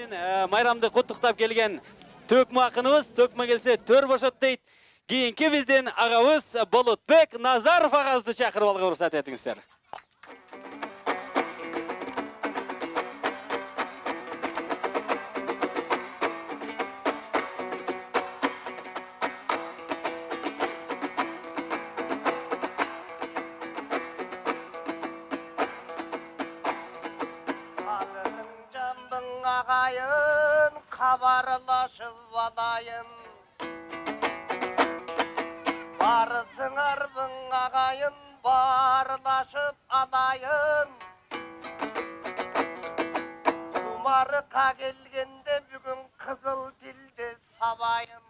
Биздин майрамды куттуктап келген төкмө акыныбыз, төкмө келсе төр бошот дейт. Кийинки биздин агабыз Болотбек Назаров агабызды чакырып алга уруксат этиңиздер. Ағайын хабарлашып алайын, барысыңар мың ағайын барлашып алайын. Құмарыққа келгенде бүгін қызыл тілді сабайын.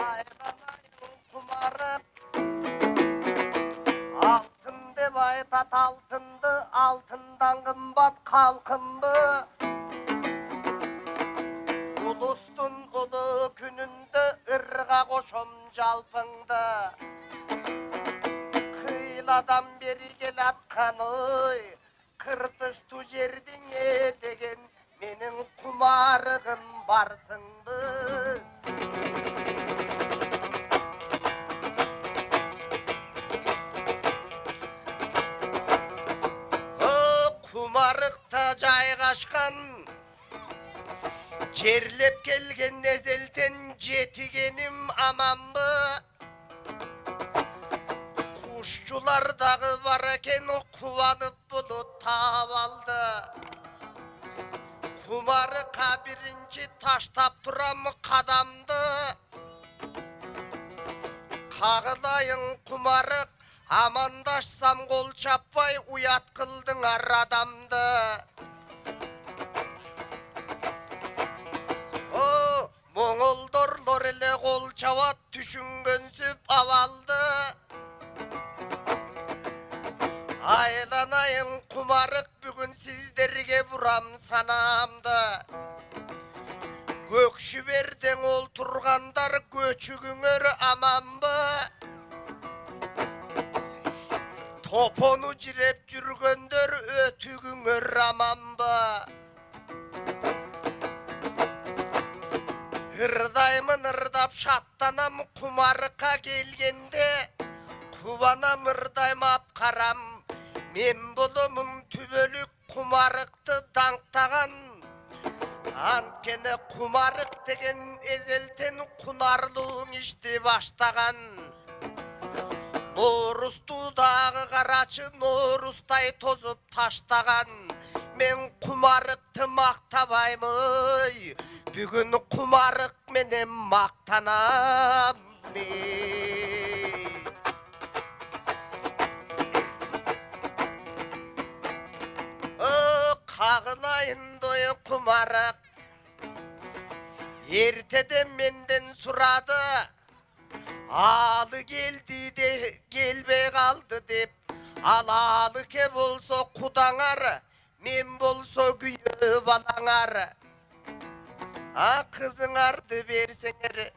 Айналайын құмарық, алтын деп айтат алтынды, алтындан қымбат халқымды. Ұлыстың ұлы күнінде ырға қошым жалпыңды. Қиладан бері кел атқан ой, қыртышты жердің деген менің құмарығым барсыңды. Құмарықта жайғашқан, жерлеп келген незелтен жетігенім аманбы. Құшчулардағы бар екен қуанып бұлыт тап алды. Құмарыққа бірінші таштап тұрам қадамды. Қағылайын құмарық, амандашсам қол чаппай уят қылдың ар адамды. Моңолдорлор еле қол чават түшінгенсіп авалды. Айланайын құмарық, бүгін сіздерге бұрам санамды. Көкшіберден ол тұрғандар көчігіңір аманбы. Топону жиреп жүргендер өтігіңір аманбы. Ырдаймын ырдап шаттанам құмарыққа келгенде, қуанам ырдаймап қарам, мен болымын түбөлік құмарықты даңқтаған. Анткені құмарық деген ezелтен құнарлығын іште баштаған. Норустудағы қарачы норустай тозып таштаған. Мен құмарықты мақтабаймын, бүгін құмарық менен мақтанам. Қағылайын дойы құмарық, ертеден менден сұрады, алы келді де келбей қалды деп. Ал алы ке болса құдаңар, мен болса күйі балаңар. Қызыңарды берсеңер,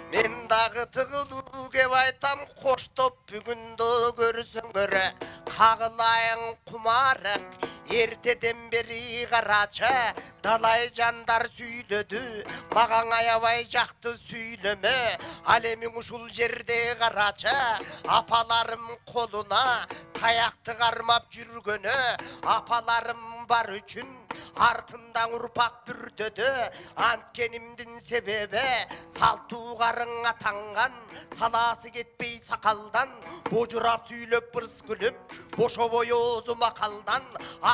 мен дағы тығылу кеп айтам, қоштоп бүгінді көрсіңгір. Қағылайын құмарық, ертеден бері қарачы, далай жандар сөйледі, маған аябай жақты сөйлеме. Алемің ұшыл жерде қарачы, апаларым қолына таяқты қармап жүргені, апаларым бар үшін артымдан ұрпақ бүрдеді. Анткенімдің себебі салтуғарың атанған, саласы кетпей сақалдан, божырап сөйлеп бұрыс күліп, бошо бойозу мақалдан.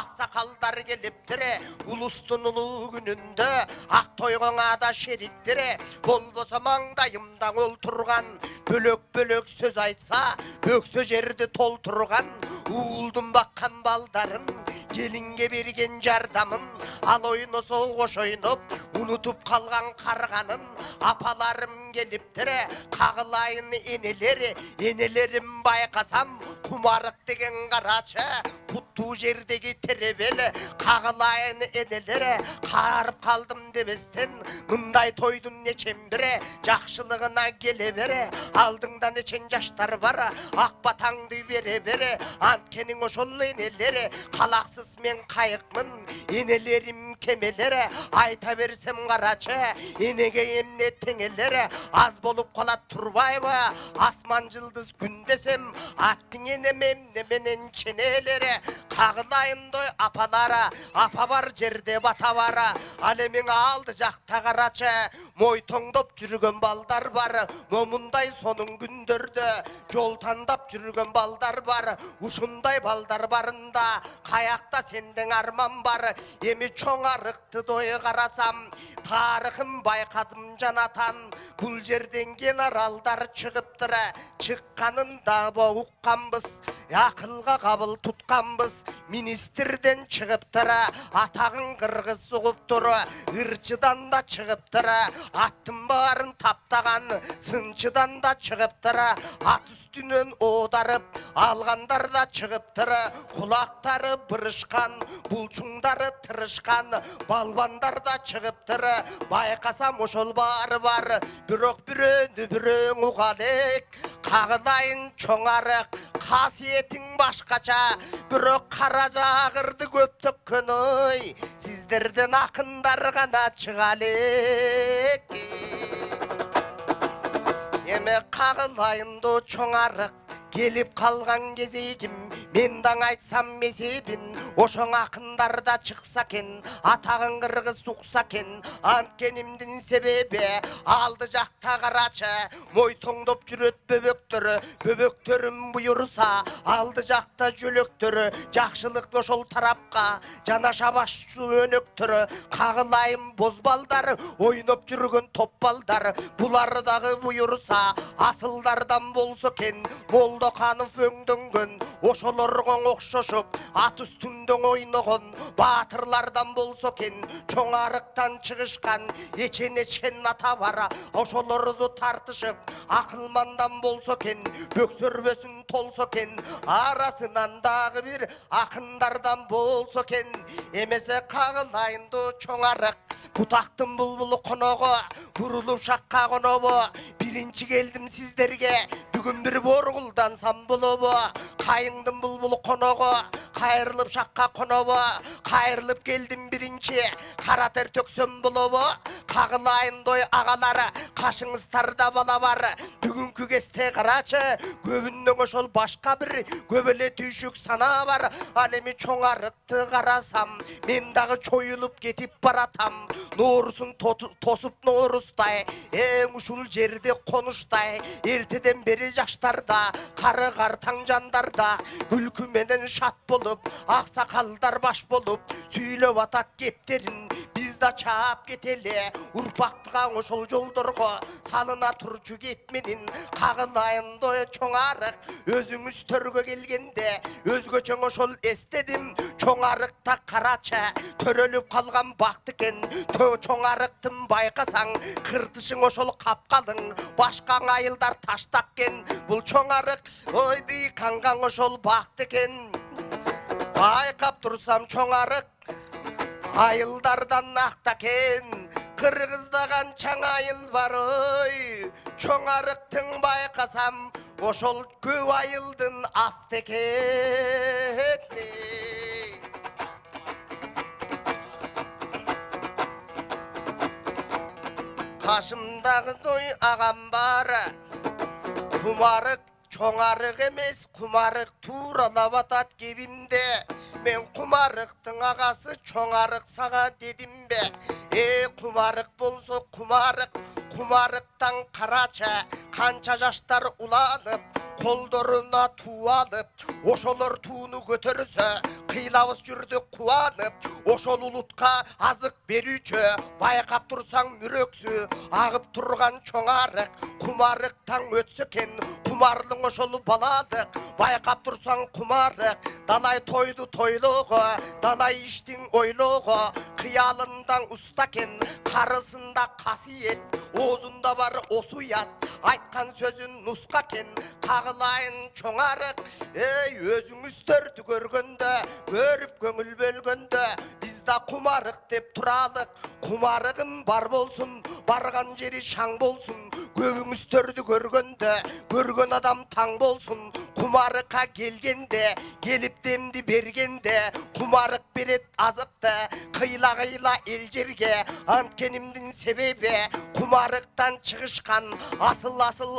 Ақсақалдар келіптіре, ұлыстың ұлы күнінде, ақ тойғыңа да шеріктіре. Болбоса маңдайымдан ол тұрған, бөлөк-бөлөк сөз айтса, бөксө жерді толтырған. Уылдың баққан балдарын, келінге берген жардамын, ал ойнысы қош ойнып, ұнытып қалған қарғанын. Апаларым келіптіре, қағылайын енелері, енелерім байқасам, құмарық деген қарачы, Kuttu jerdegi terevele kağılayın enelere Karıp kaldım demesten Mınday toydun neçen bire Jakşılığına gelevere Aldыңdan neçen yaştar var Akbatаңды vere vere Antkenin oşol enelere Kalaksız men kayıkmın Enelerim kemelere Ayta versem karaçı Enege emne tengelere Az bolup kalat turbayba Asman yıldız gün desem Attın enemem nemenen çenelere Kağılayın doy apalara Apa var jerde bata vara Alemin aldı jakta karaçı Moytongdop жүрген балдар бар Момундай сонун күндөрдө Жол тандап жүрген балдар бар Ушундай балдар барында Каякта сенден арман бар Эми чоң арыкты дой карасам Тарыхын байкадым жанатан Бул жерден кен аралдар чыгыптыр Чыкканын дагы укканбыз Акылга кабыл тутканбыз Министрден чыгыптыр Атагын кыргыз сугуптур Ырчыдан да чыгыптыр Аттын барын таптаган Сынчыдан да чыгыптыр Ат үстүнөн оодарып Алгандар да чыгыптыр Кулактары бырышкан Булчуңдары тырышкан Балбандар да чыгыптыр Байкасам ошол баары бар Бирок бирөөнү бирөөң уга элек Кагылайын чоң арык Касиетиң башкача Бирок кара жагырды көп төккөн ой Сиздерден акындар гана чыга элек Эме кагылайынды чоң арык Келип калган кезегим мен даң айтсам месебин ошоң акындар да чыкса кен атагын кыргыз укса кен анткенимдин себеби алды жакта карачы мойтоңдоп жүрөт бөбөктөрүм буюрса алды жакта жөлөктөрү жакшылыкты ошол тарапка жанаша баштуу өнөктөрү кагылайым бозбалдар ойноп жүргөн топ балдар булар дагы буюрса асылдардан болсо кен Молдоканов өңдөнгөн ошолорго окшошуп ат үстүндө ойногон баатырлардан болсо кен чоң арыктан чыгышкан эчен ата бар ошолорду тартышып акылмандан болсо кен бөксөрбөсүн толсо кен арасынан дагы бир акындардан болсо кен эмесе кагылайынды чоң арык бутактын булбулу коного бурулуп шакка конобу биринчи келдим сиздерге бүгүн бир боргулдан сам болобу кайыңдын булбулу коного кайрылып шакка конобу кайрылып келдим биринчи кара тер төксөм болобу кагылайындой агалары кашыңыздарда бала бар бүгүнкү кезде карачы көбүнөн ошол башка бир көбөлө түйшүк сана бар ал эми чоң арыкты карасам мен дагы чоюлуп кетип баратам ноорусун тосуп ноорустай эң ушул жерде конуштай эртеден бери жаштарда карыгар таң жандарда күлкү менен шат болуп аксакалдар баш болуп сүйлөп атат кептерин биз да чаап кетеле урпактыга ошол жолдорго салына турчу кеп менен кагылайындой чоң арык өзүңүз төргө келгенде өзгөчө ошол эстедим чоң арыкта карачы төрөлүп калган бакт экен чоң арыктын байкасаң кыртышың ошол капкалың башкаң айылдар таштаккен бул чоң арык ойды канган ошол бакт экен байкап турсам чоң арык айылдардан актакен кыргыздаган чаң айыл бар ой чоң арыктың байкасам ошол көп айылдын асты экен кашымдагы той агам бар кумарык чоң арык эмес кумарык тууралап атат кебимде мен кумарыктын агасы чоң арык сага дедим бе кумарык болсо кумарыктан карачы канча жаштар уланып колдоруна туу алып ошолор тууну көтөрсө кыйлабыз жүрдүк кубанып ошол улутка азык берүүчү байкап турсаң мүрөксү агып турган чоң арык кумарыктан өтсө экен кумарлык ошол баладык байкап турсаң кумарык далай тойду тойлоого далай иштин ойлоого Kıyalından ustaken, karısında kasiyet, oğuzunda var osuyat. Айтқан сөзін нұсқакен, қағылайын çoңарық. Ey өзіңіздерді көргенде, көріп көңіл бөлгенде, bizda құмарық деп тұралық. Құмарығын бар болсын, барған жері шаң болсын. Көбіңіздерді көргенде, көрген адам таң болсын. Құмарыққа келгенде, келіп демді бергенде, құмарық берет азықты. Қила-қила ел жерге, анткенімдің себебі, құмарықтан шығышқан асыл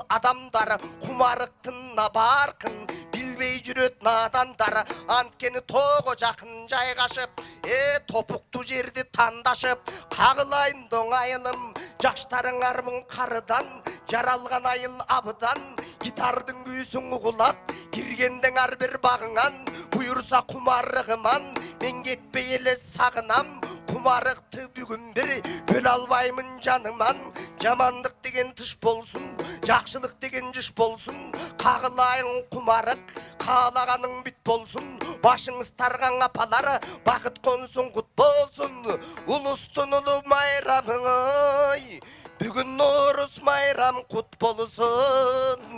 адамдар. Құмарықтынна барқын, білбей жүрет надандар. Анткені тоғы жақын жайғашып, топуқты жерді тандашып. Қағылайын доңайылым, жаштарың армын қарыдан, жаралған айыл абыдан. Гитардың күйсің ұғылат, кіргендің әрбір бағыңан. Бұйырса құмарығыман, мен кетпей елі сағынам. Құмарықты бүгін бір бөл албаймын жаныман. Жамандық деген тыш болсын, жақшылық деген жыш болсын. Қағылайын құмарық, қалағаның бүт болсын. Башыңыз тарған апалары, бақыт қонсын құт болсын. Ұлыстың ұлы майрамың ой, бүгін Наурыз майрам құт болсын.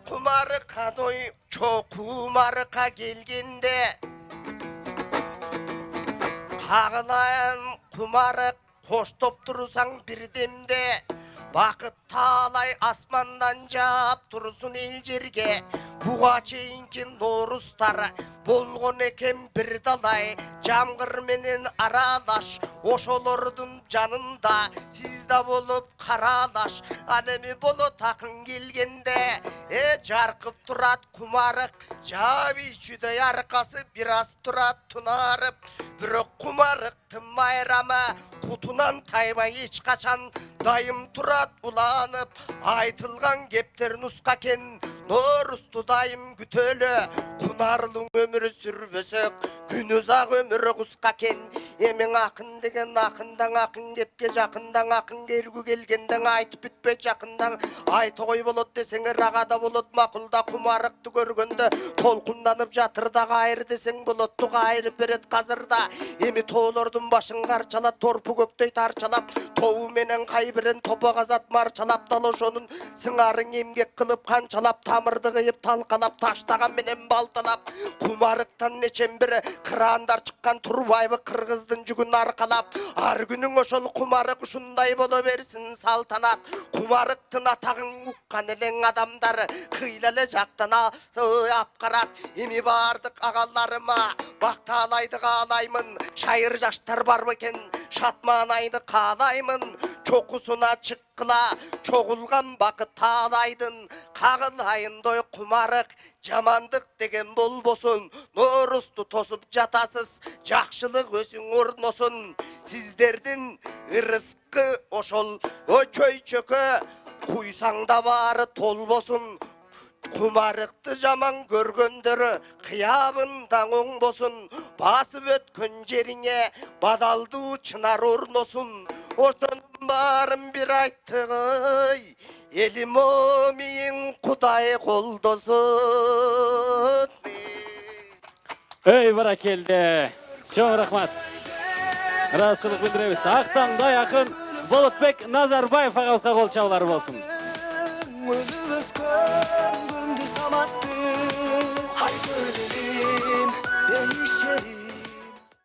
Құмарыққа дой, чоқ құмарыққа келгенде, қағылайын құмарық, қоштоп тұрсаң бірдемде. Бақыт талай асмандан жап тұрсын ел жерге. Бұға чейінкен Наурыздар болған екен бір далай. Жамғыр менен аралаш, ошолордың жанында сізда болып қаралаш. Анеме болы тақын келгенде, жарқып тұрат құмарық. Жаби жүдей арқасы біраз тұрат тұнарып. Бірақ құмарықтың майрамы құтынан тайбай ешқашан дайым тұрат ұланып. Айтылған кептер нұсқа кен, Наурызды дайым күтөлі. Құнарлың өмірі сүрбесек, күн ұзақ өмірі құсқа кен. Емен ақын деген ақындан ақын кепке, жақындан ақын кергу келгенден айтып бүтпе жақындан. Айты қой болот десең рағада болот, мақұлда құмарықты көргенде толқынданып жатырдағы айыр десең болотты қайырып берет қазірда. Емі тоолордың башын қарчалап, торпы көктей тарчалап, тоу менен қайбірін топа қазат марчалап, талошонын сыңарын емгек қылып қанчалап, тамырды қиып талқалап, таштаған менен балталап. Құмарықтан нечен бірі қырандар шыққан Турбайбы қырғыздың жүгін арқалап. Ар күнің ошол құмарық ұшындай боло берсін салтанат. Құмарықтың атағын ұққан елең адамдар қилалы жақтан апқарат. Еми бардық ағаларыма бақталайды қалаймын. Шайыр жаштар бар бекен, шатманайды қалаймын. Чоқысына шыққыла, чоғылған бақыт талайдың. Қағылайын дой құмарық, жамандық деген болбосын. Наурызды тосып жатасыз, жақшылық өсің орносын. Сіздердің ырысқы ошол чөй чөкі, құйсаңда бары толбосын. Құмарықты жаман көргендері қиябында оң босын. Басып өткен жеріңе бадалды чынар орносын. Ошоның барын бір айттығый, елім омейін Құдай қолдосын. Ey barakelde. Çok rahmat. Rahatsızlık bildiremiz. Ақтаңда yakın Болотбек Назарбаев ағамызға қол çalıları болсын.